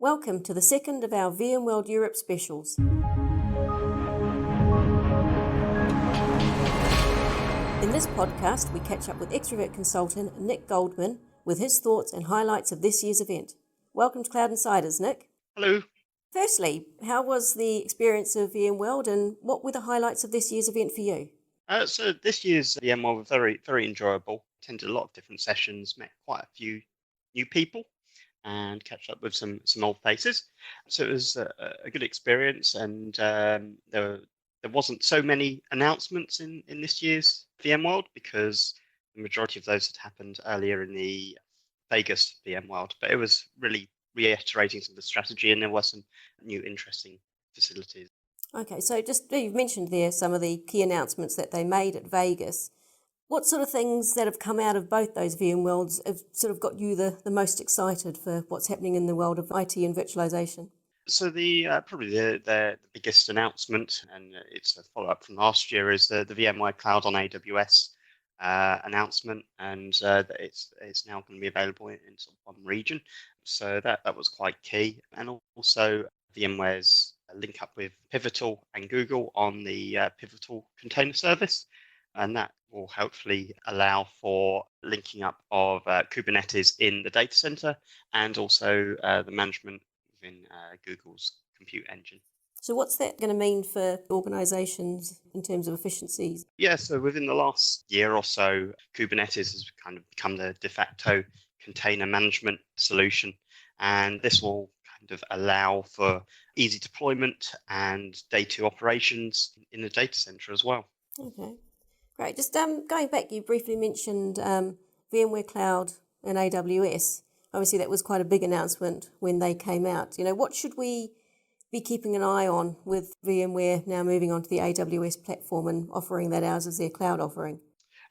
Welcome to the second of our VMworld Europe specials. In this podcast, we catch up with Xtravirt consultant Nick Goldman with his thoughts and highlights of this year's event. Welcome to Cloud Insiders, Nick. Hello. Firstly, how was the experience of VMworld and what were the highlights of this year's event for you? So this year's VMworld was very, very enjoyable. Attended a lot of different sessions, met quite a few new people and catch up with some old faces. So it was a good experience, and there wasn't so many announcements in this year's VMworld because the majority of those had happened earlier in the Vegas VMworld. But it was really reiterating some of the strategy, and there were some new interesting facilities. Okay, so just you've mentioned there some of the key announcements that they made at Vegas. What sort of things that have come out of both those VMworlds have sort of got you the most excited for what's happening in the world of IT and virtualization? So probably the biggest announcement, and it's a follow-up from last year, is the VMware Cloud on AWS announcement, and it's now going to be available in sort of one region. So that was quite key, and also VMware's link up with Pivotal and Google on the Pivotal container service, and that will hopefully allow for linking up of Kubernetes in the data center and also the management within Google's compute engine. So what's that going to mean for organizations in terms of efficiencies? Yeah, so within the last year or so, Kubernetes has kind of become the de facto container management solution, and this will kind of allow for easy deployment and day two operations in the data center as well. Okay, great. Just going back, you briefly mentioned VMware Cloud and AWS. Obviously, that was quite a big announcement when they came out. You know, what should we be keeping an eye on with VMware now moving on to the AWS platform and offering that as their cloud offering?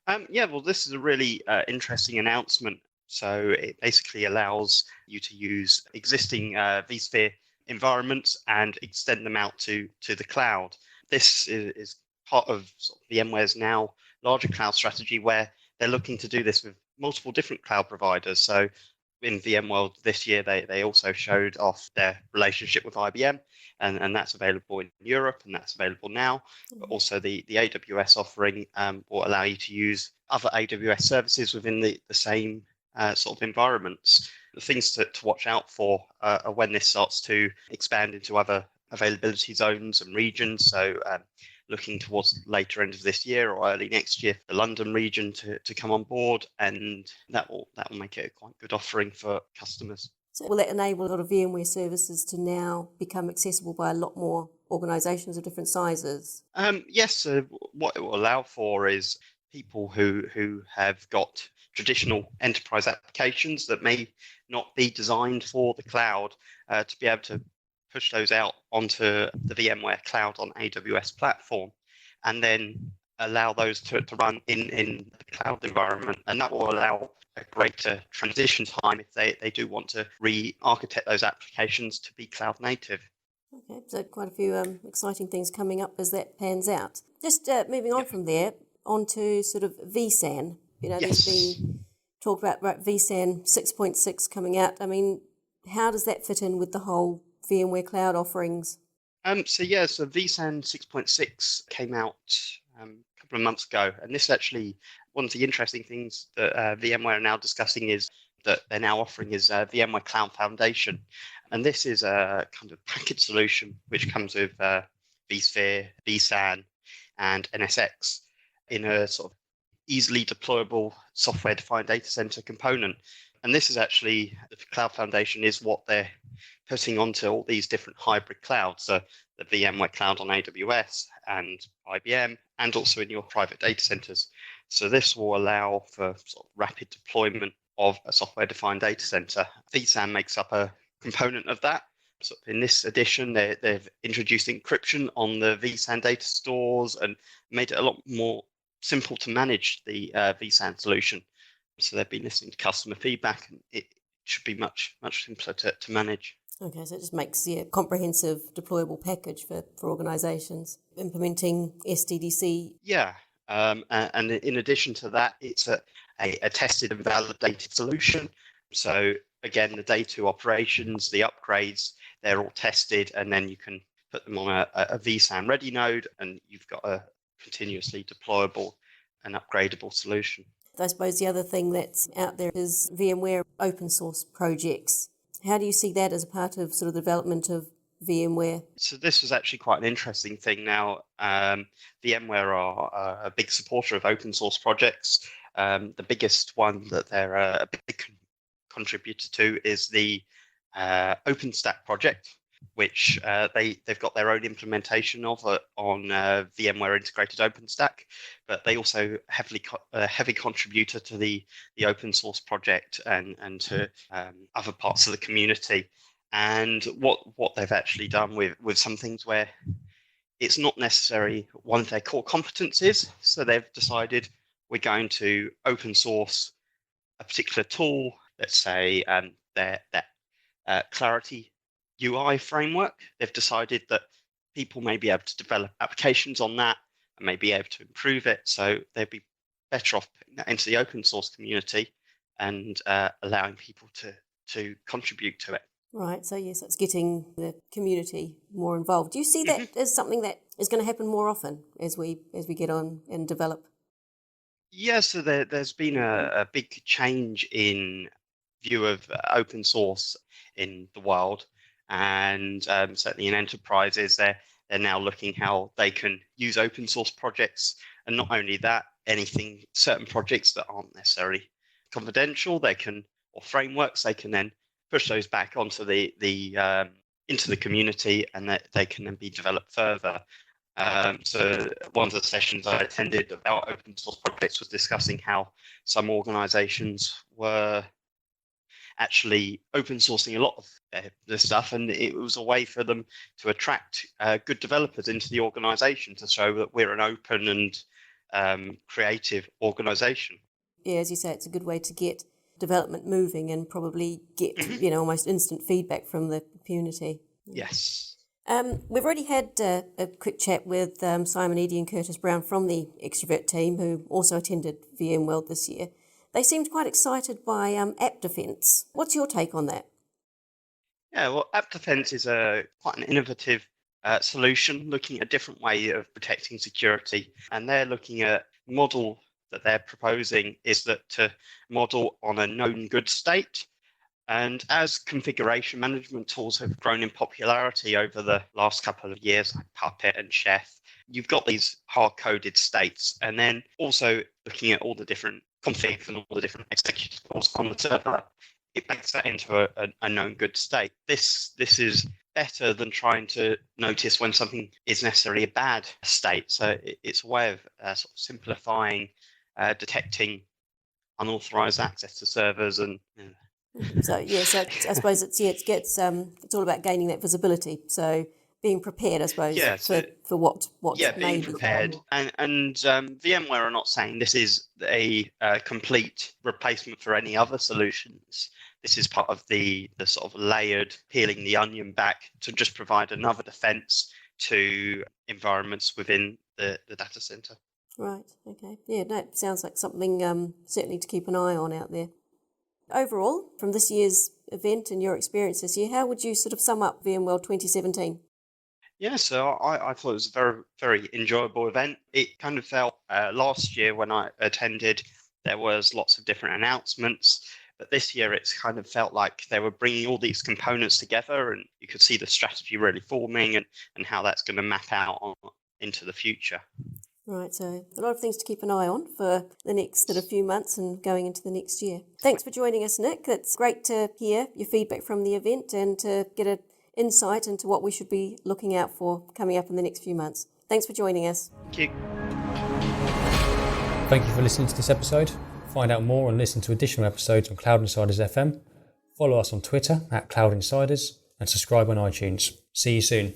Well, this is a really interesting announcement. So it basically allows you to use existing vSphere environments and extend them out to the cloud. This is part of sort of VMware's now larger cloud strategy, where they're looking to do this with multiple different cloud providers. So in VMworld this year, they also showed off their relationship with IBM, and that's available in Europe, and that's available now. But also the AWS offering will allow you to use other AWS services within the same sort of environments. The things to watch out for are when this starts to expand into other availability zones and regions. So looking towards later end of this year or early next year, the London region to come on board, and that will make it a quite good offering for customers. So will that enable a lot of VMware services to now become accessible by a lot more organizations of different sizes? Yes, so what it will allow for is people who have got traditional enterprise applications that may not be designed for the cloud to be able to push those out onto the VMware Cloud on AWS platform, and then allow those to run in the cloud environment. And that will allow a greater transition time if they do want to re-architect those applications to be cloud native. Okay, so quite a few exciting things coming up as that pans out. Just moving on from there, onto sort of vSAN. You know, Yes. There's been talk about vSAN 6.6 coming out. I mean, how does that fit in with the whole VMware Cloud offerings? So vSAN 6.6 came out a couple of months ago, and this actually, one of the interesting things that VMware are now discussing is that they're now offering is VMware Cloud Foundation, and this is a kind of package solution which comes with vSphere, vSAN, and NSX in a sort of easily deployable software-defined data center component. And this is actually, the Cloud Foundation is what they're putting onto all these different hybrid clouds, so the VMware Cloud on AWS and IBM, and also in your private data centers. So this will allow for sort of rapid deployment of a software-defined data center. vSAN makes up a component of that. So in this edition, they've introduced encryption on the vSAN data stores and made it a lot more simple to manage the vSAN solution. So they've been listening to customer feedback, and it should be much simpler to manage. Okay, so it just makes a comprehensive deployable package for organizations implementing SDDC. Yeah, and in addition to that, it's a tested and validated solution. So again, the day two operations, the upgrades, they're all tested, and then you can put them on a vSAN ready node, and you've got a continuously deployable and upgradable solution. I suppose the other thing that's out there is VMware open source projects. How do you see that as a part of sort of the development of VMware? So this was actually quite an interesting thing. Now, VMware are a big supporter of open source projects. The biggest one that they're a big contributor to is the OpenStack project, which they've got their own implementation of on VMware Integrated OpenStack, but they also a heavy contributor to the open source project and to other parts of the community. And what they've actually done with some things where it's not necessarily one of their core competencies, so they've decided we're going to open source a particular tool, let's say their Clarity UI framework. They've decided that people may be able to develop applications on that and may be able to improve it. So they'd be better off putting that into the open source community and allowing people to contribute to it. Right, so yes, it's getting the community more involved. Do you see that as something that is going to happen more often as we get on and develop? Yeah, so there's been a big change in view of open source in the world, and certainly in enterprises, they're now looking how they can use open source projects, and not only that, certain projects that aren't necessarily confidential, or frameworks, they can then push those back onto into the community, and that they can then be developed further. So one of the sessions I attended about open source projects was discussing how some organizations were actually open sourcing a lot of the stuff, and it was a way for them to attract good developers into the organization to show that we're an open and creative organization. Yeah, as you say, it's a good way to get development moving and probably get almost instant feedback from the community. Yes. We've already had a quick chat with Simon Eddy and Curtis Brown from the Xtravirt team, who also attended VMworld this year. They seemed quite excited by app defense. What's your take on that? Yeah, well, app defense is quite an innovative solution, looking at a different way of protecting security. And they're looking at model that they're proposing is that to model on a known good state. And as configuration management tools have grown in popularity over the last couple of years, like Puppet and Chef, you've got these hard-coded states. And then also looking at all the different configs and all the different executables on the server, it makes that into a known good state. This is better than trying to notice when something is necessarily a bad state. So it's a way of sort of simplifying detecting unauthorized access to servers and. So I suppose it's all about gaining that visibility. So being prepared, I suppose, for what's being prepared. And VMware are not saying this is a complete replacement for any other solutions. This is part of the sort of layered peeling the onion back to just provide another defense to environments within the data center. Right. Okay. Yeah. No, it sounds like something certainly to keep an eye on out there. Overall, from this year's event and your experience this year, how would you sort of sum up VMworld 2017? Yeah, so I thought it was a very, very enjoyable event. It kind of felt last year when I attended, there was lots of different announcements, but this year it's kind of felt like they were bringing all these components together, and you could see the strategy really forming and how that's going to map out into the future. Right, so a lot of things to keep an eye on for the next sort of few months and going into the next year. Thanks for joining us, Nick. It's great to hear your feedback from the event and to get an insight into what we should be looking out for coming up in the next few months. Thanks for joining us. Thank you. Thank you for listening to this episode. Find out more and listen to additional episodes on Cloud Insiders FM. Follow us on Twitter @Cloud Insiders and subscribe on iTunes. See you soon.